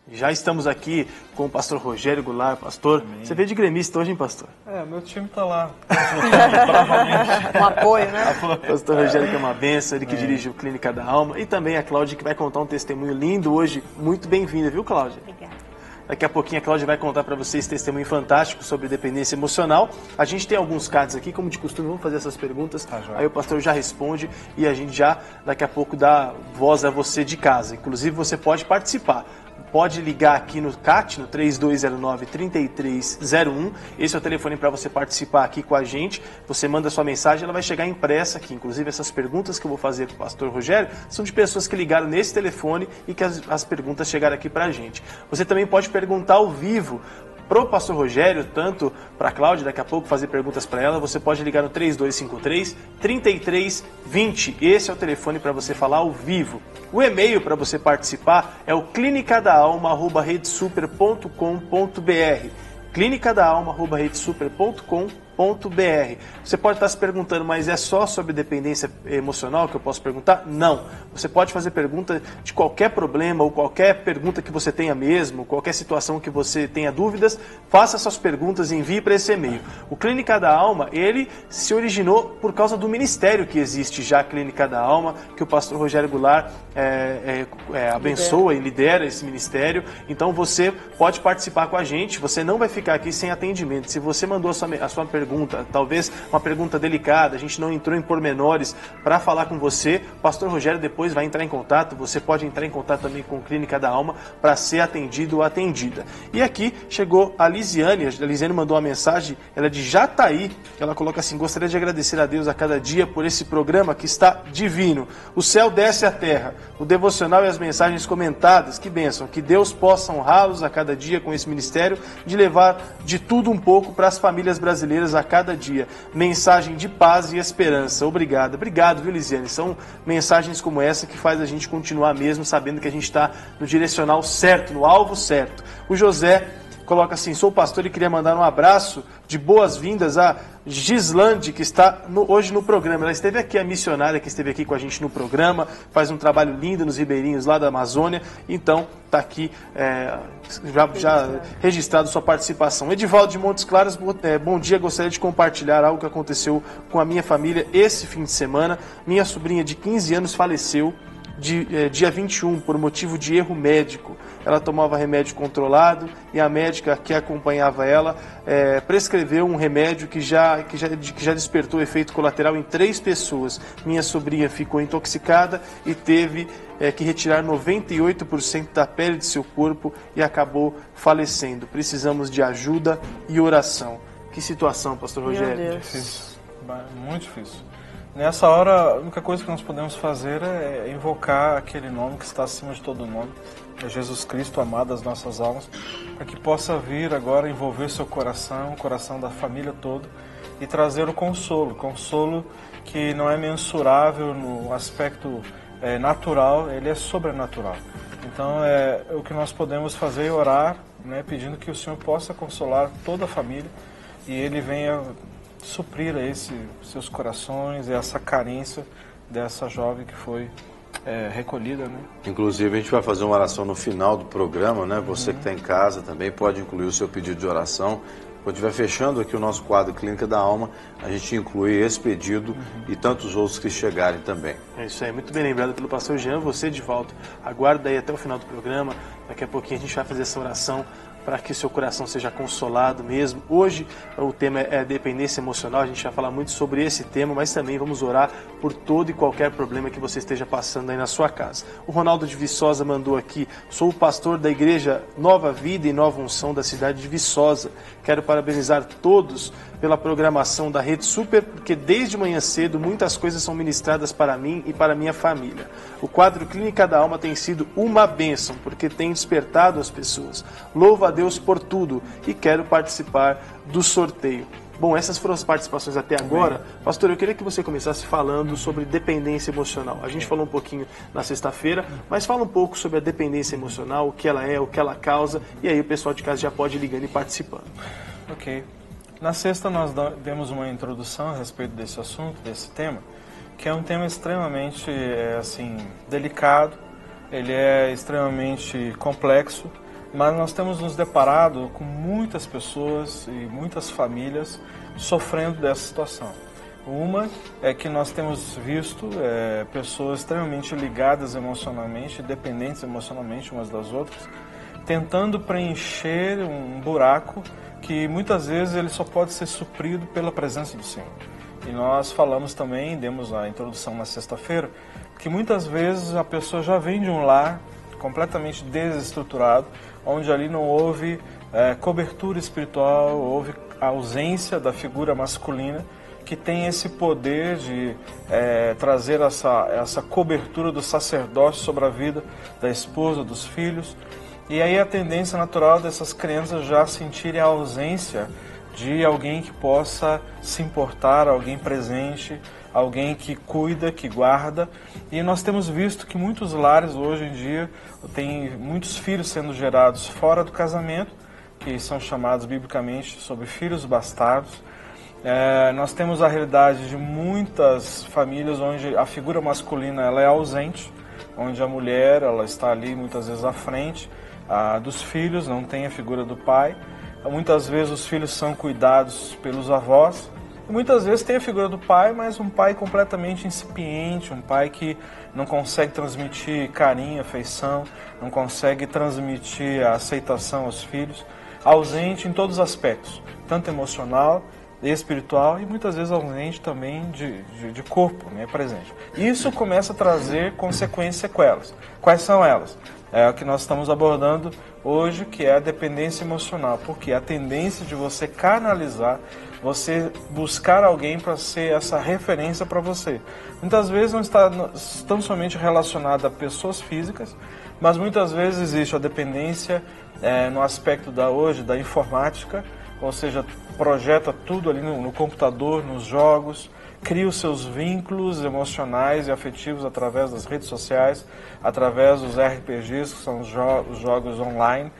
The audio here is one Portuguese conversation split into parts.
Já estamos aqui com o pastor Rogério Goulart. Pastor, amém. Você veio de gremista hoje, hein, pastor? Meu time tá lá, bravamente. Um apoio, né? Pastor Rogério, que é uma benção, ele que dirige o Clínica da Alma. E também a Cláudia, que vai contar um testemunho lindo hoje. Muito bem-vinda, viu, Cláudia? Obrigada. Daqui a pouquinho a Cláudia vai contar para vocês esse testemunho fantástico sobre dependência emocional. A gente tem alguns cards aqui, como de costume, vamos fazer essas perguntas. Aí o pastor já responde e a gente já, daqui a pouco, dá voz a você de casa. Inclusive, você pode participar. Pode ligar aqui no CAT, no 3209-3301. Esse é o telefone para você participar aqui com a gente. Você manda sua mensagem, ela vai chegar impressa aqui. Inclusive, essas perguntas que eu vou fazer para o pastor Rogério são de pessoas que ligaram nesse telefone e que as perguntas chegaram aqui para a gente. Você também pode perguntar ao vivo para o pastor Rogério, tanto para a Cláudia, daqui a pouco fazer perguntas para ela. Você pode ligar no 3253-3320. Esse é o telefone para você falar ao vivo. O e-mail para você participar é o clinicadaalma@redesuper.com.br. clinicadaalma@redesuper.com.br. Você pode estar se perguntando, mas é só sobre dependência emocional que eu posso perguntar? Não. Você pode fazer pergunta de qualquer problema ou qualquer pergunta que você tenha mesmo, qualquer situação que você tenha dúvidas, faça suas perguntas e envie para esse e-mail. O Clínica da Alma, ele se originou por causa do ministério que existe já, a Clínica da Alma, que o pastor Rogério Goulart abençoa e lidera esse ministério. Então você pode participar com a gente, você não vai ficar aqui sem atendimento. Se você mandou a sua pergunta, talvez uma pergunta delicada, a gente não entrou em pormenores para falar com você, o pastor Rogério depois vai entrar em contato, você pode entrar em contato também com a Clínica da Alma para ser atendido ou atendida. E aqui chegou a Lisiane mandou uma mensagem, ela é de Jataí, ela coloca assim: gostaria de agradecer a Deus a cada dia por esse programa que está divino. O céu desce à terra, o devocional e as mensagens comentadas, que bênção, que Deus possa honrá-los a cada dia com esse ministério, de levar de tudo um pouco para as famílias brasileiras a cada dia. Mensagem de paz e esperança. Obrigado. Obrigado, viu, Lisiane? São mensagens como essa que faz a gente continuar mesmo sabendo que a gente está no direcional certo, no alvo certo. O José coloca assim: sou pastor e queria mandar um abraço de boas-vindas a Gislande, que está hoje no programa. Ela esteve aqui, a missionária que esteve aqui com a gente no programa, faz um trabalho lindo nos ribeirinhos lá da Amazônia, então está aqui já registrado sua participação. Edivaldo de Montes Claros, bom dia, gostaria de compartilhar algo que aconteceu com a minha família esse fim de semana. Minha sobrinha de 15 anos faleceu dia 21 por motivo de erro médico. Ela tomava remédio controlado e a médica que acompanhava ela prescreveu um remédio que já despertou efeito colateral em 3 pessoas. Minha sobrinha ficou intoxicada e teve que retirar 98% da pele de seu corpo e acabou falecendo. Precisamos de ajuda e oração. Que situação, pastor Rogério? Meu Deus. Difícil, muito difícil. Nessa hora, a única coisa que nós podemos fazer é invocar aquele nome que está acima de todo nome, é Jesus Cristo, amado das nossas almas, para que possa vir agora envolver seu coração, o coração da família toda, e trazer o consolo que não é mensurável no aspecto natural, ele é sobrenatural. Então, o que nós podemos fazer é orar, né, pedindo que o Senhor possa consolar toda a família e Ele venha suprir seus corações e essa carência dessa jovem que foi recolhida, né? Inclusive a gente vai fazer uma oração no final do programa, né? Você que está em casa também pode incluir o seu pedido de oração. Quando estiver fechando aqui o nosso quadro Clínica da Alma, a gente inclui esse pedido e tantos outros que chegarem também. É isso aí, muito bem lembrado pelo pastor Jean. Você, de volta, aguarda aí até o final do programa. Daqui a pouquinho a gente vai fazer essa oração para que o seu coração seja consolado mesmo. Hoje o tema é dependência emocional, a gente vai falar muito sobre esse tema, mas também vamos orar por todo e qualquer problema que você esteja passando aí na sua casa. O Ronaldo de Viçosa mandou aqui: sou o pastor da igreja Nova Vida e Nova Unção da cidade de Viçosa. Quero parabenizar todos pela programação da Rede Super, porque desde manhã cedo muitas coisas são ministradas para mim e para minha família. O quadro Clínica da Alma tem sido uma bênção, porque tem despertado as pessoas. Louvo a Deus por tudo e quero participar do sorteio. Bom, essas foram as participações até agora. Pastor, eu queria que você começasse falando sobre dependência emocional. A gente falou um pouquinho na sexta-feira, mas fala um pouco sobre a dependência emocional, o que ela é, o que ela causa, e aí o pessoal de casa já pode ir ligando e participando. Ok. Na sexta nós demos uma introdução a respeito desse assunto, desse tema, que é um tema extremamente delicado, ele é extremamente complexo, mas nós temos nos deparado com muitas pessoas e muitas famílias sofrendo dessa situação. Uma é que nós temos visto pessoas extremamente ligadas emocionalmente, dependentes emocionalmente umas das outras, tentando preencher um buraco que muitas vezes ele só pode ser suprido pela presença do Senhor. E nós falamos também, demos a introdução na sexta-feira, que muitas vezes a pessoa já vem de um lar completamente desestruturado, onde ali não houve cobertura espiritual, houve ausência da figura masculina, que tem esse poder de trazer essa cobertura do sacerdócio sobre a vida da esposa, dos filhos. E aí a tendência natural dessas crianças já sentirem a ausência de alguém que possa se importar, alguém presente, alguém que cuida, que guarda. E nós temos visto que muitos lares hoje em dia têm muitos filhos sendo gerados fora do casamento, que são chamados biblicamente sobre filhos bastardos. Nós temos a realidade de muitas famílias onde a figura masculina ela é ausente, onde a mulher ela está ali muitas vezes à frente dos filhos, não tem a figura do pai. Muitas vezes os filhos são cuidados pelos avós, e muitas vezes tem a figura do pai, mas um pai completamente incipiente, um pai que não consegue transmitir carinho, afeição, não consegue transmitir a aceitação aos filhos, ausente em todos os aspectos, tanto emocional, espiritual e muitas vezes ausente também de corpo, né, presente. Isso começa a trazer consequências, sequelas. Quais são elas? É o que nós estamos abordando hoje, que é a dependência emocional, porque a tendência de você canalizar, você buscar alguém para ser essa referência para você. Muitas vezes não está tão somente relacionada a pessoas físicas, mas muitas vezes existe a dependência no aspecto da informática, ou seja, projeta tudo ali no computador, nos jogos, cria os seus vínculos emocionais e afetivos através das redes sociais, através dos RPGs, que são os jogos online.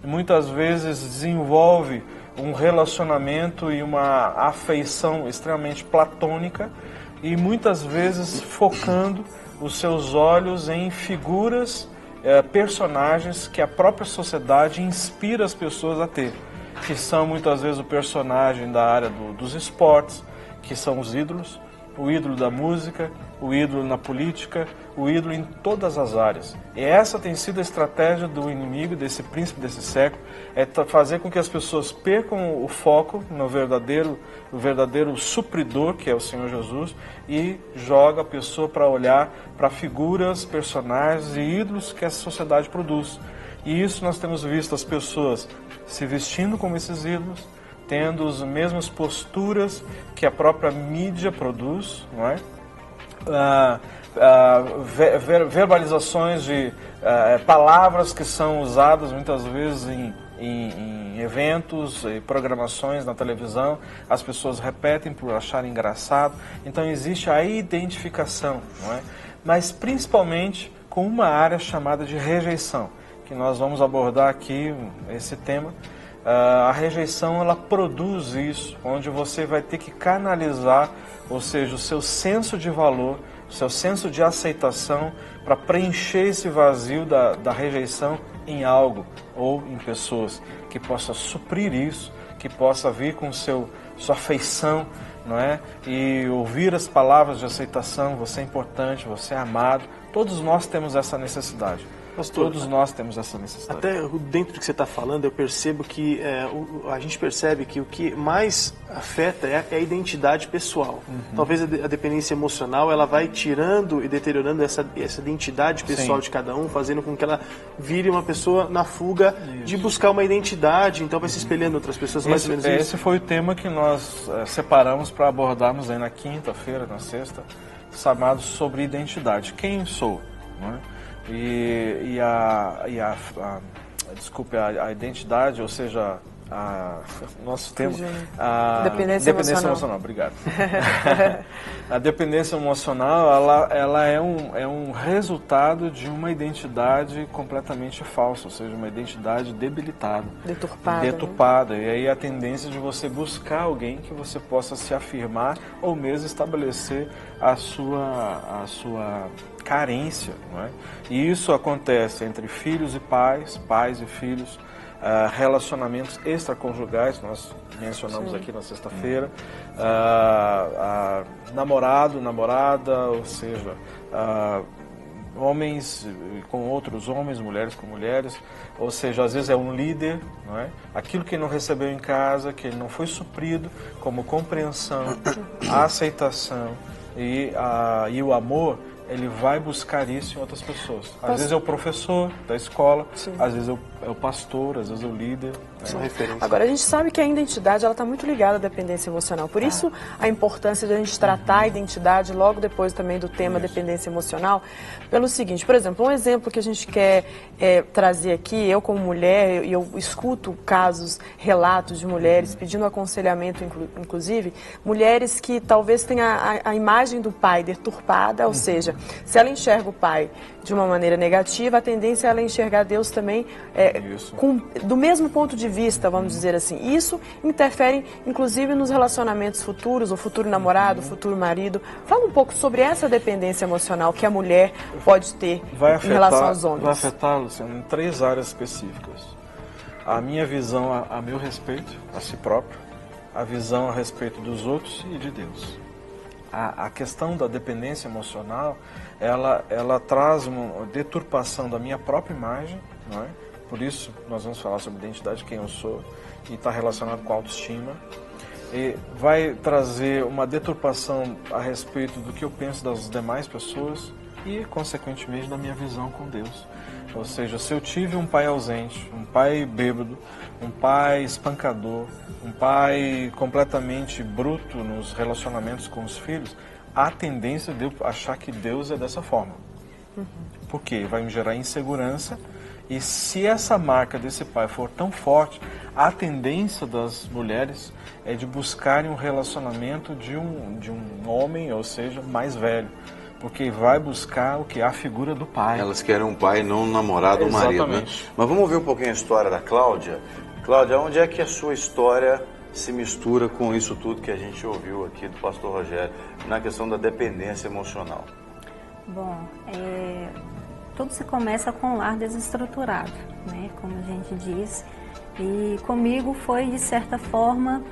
Muitas vezes desenvolve um relacionamento e uma afeição extremamente platônica e muitas vezes focando os seus olhos em figuras, personagens que a própria sociedade inspira as pessoas a ter, que são muitas vezes o personagem da área dos esportes, que são os ídolos, o ídolo da música, o ídolo na política, o ídolo em todas as áreas. E essa tem sido a estratégia do inimigo, desse príncipe desse século, fazer com que as pessoas percam o foco no verdadeiro supridor, que é o Senhor Jesus, e joga a pessoa para olhar para figuras, personagens e ídolos que essa sociedade produz. E isso nós temos visto as pessoas se vestindo como esses ídolos, tendo as mesmas posturas que a própria mídia produz, não é? Verbalizações de palavras que são usadas muitas vezes em eventos e programações na televisão, as pessoas repetem por acharem engraçado. Então existe a identificação, não é? Mas principalmente com uma área chamada de rejeição, que nós vamos abordar aqui, esse tema. A rejeição, ela produz isso, onde você vai ter que canalizar, ou seja, o seu senso de valor, o seu senso de aceitação, para preencher esse vazio da rejeição em algo ou em pessoas, que possa suprir isso, que possa vir com sua afeição, não é? E ouvir as palavras de aceitação, você é importante, você é amado. Todos nós temos essa necessidade. Pastor, todos nós temos essa necessidade. Até dentro do que você está falando, eu percebo que a gente percebe que o que mais afeta é a identidade pessoal. Talvez a dependência emocional ela vai tirando e deteriorando essa identidade pessoal de cada um, fazendo com que ela vire uma pessoa na fuga de buscar uma identidade, então vai se espelhando em outras pessoas. Mais ou menos isso. Esse foi o tema que nós separamos para abordarmos aí na quinta-feira, na sexta, chamado sobre identidade. Quem sou? Não é? A identidade, ou seja, nosso tema, dependência emocional. Obrigado. A dependência emocional, ela é um resultado de uma identidade completamente falsa, ou seja, uma identidade debilitada, deturpada. E aí a tendência de você buscar alguém que você possa se afirmar ou mesmo estabelecer a sua carência, não é? E isso acontece entre filhos e pais, pais e filhos, relacionamentos extraconjugais, nós mencionamos aqui na sexta-feira, namorado, namorada, ou seja, homens com outros homens, mulheres com mulheres, ou seja, às vezes é um líder, não é? Aquilo que ele não recebeu em casa, que ele não foi suprido, como compreensão, a aceitação e o amor, ele vai buscar isso em outras pessoas. Às vezes é o professor da escola, às vezes é o pastor, às vezes é o líder. São referências. Agora, a gente sabe que a identidade está muito ligada à dependência emocional. Por isso, a importância de a gente tratar a identidade logo depois também do tema dependência emocional. Pelo seguinte, por exemplo, um exemplo que a gente quer trazer aqui, eu como mulher, eu escuto casos, relatos de mulheres pedindo aconselhamento, inclusive, mulheres que talvez tenham a imagem do pai deturpada, ou seja, se ela enxerga o pai de uma maneira negativa, a tendência é ela enxergar Deus também do mesmo ponto de vista, vamos dizer assim. Isso interfere, inclusive, nos relacionamentos futuros, o futuro namorado, o futuro marido. Fala um pouco sobre essa dependência emocional que a mulher pode ter em relação aos homens. Vai afetar, Luciano, em 3 áreas específicas. A minha visão a meu respeito, a si próprio, a visão a respeito dos outros e de Deus. A questão da dependência emocional, ela traz uma deturpação da minha própria imagem, não é? Por isso, nós vamos falar sobre identidade, quem eu sou, e está relacionado com a autoestima. E vai trazer uma deturpação a respeito do que eu penso das demais pessoas e, consequentemente, da minha visão com Deus. Ou seja, se eu tive um pai ausente, um pai bêbado, um pai espancador, um pai completamente bruto nos relacionamentos com os filhos, há tendência de eu achar que Deus é dessa forma. Por quê? Vai me gerar insegurança. E se essa marca desse pai for tão forte, a tendência das mulheres é de buscarem um relacionamento de um homem, ou seja, mais velho. Porque vai buscar o que? A figura do pai. Elas querem um pai, não um namorado ou marido, né? Mas vamos ver um pouquinho a história da Cláudia. Cláudia, onde é que a sua história se mistura com isso tudo que a gente ouviu aqui do pastor Rogério, na questão da dependência emocional? Bom, tudo se começa com um lar desestruturado, né? Como a gente diz. E comigo foi, de certa forma,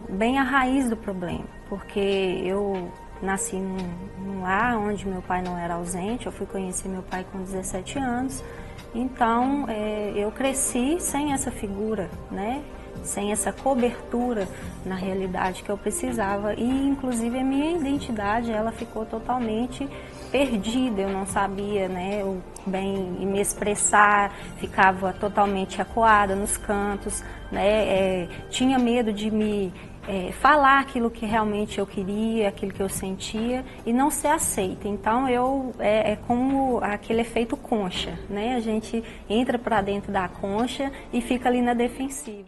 bem a raiz do problema. Porque eu nasci num lar onde meu pai não era ausente, eu fui conhecer meu pai com 17 anos. Então, eu cresci sem essa figura, né? Sem essa cobertura na realidade que eu precisava. E, inclusive, a minha identidade, ela ficou totalmente perdida. Eu não sabia, né, bem me expressar, ficava totalmente acuada nos cantos, né? Tinha medo de me falar aquilo que realmente eu queria, aquilo que eu sentia e não ser aceita. Então é como aquele efeito concha, né? A gente entra para dentro da concha e fica ali na defensiva.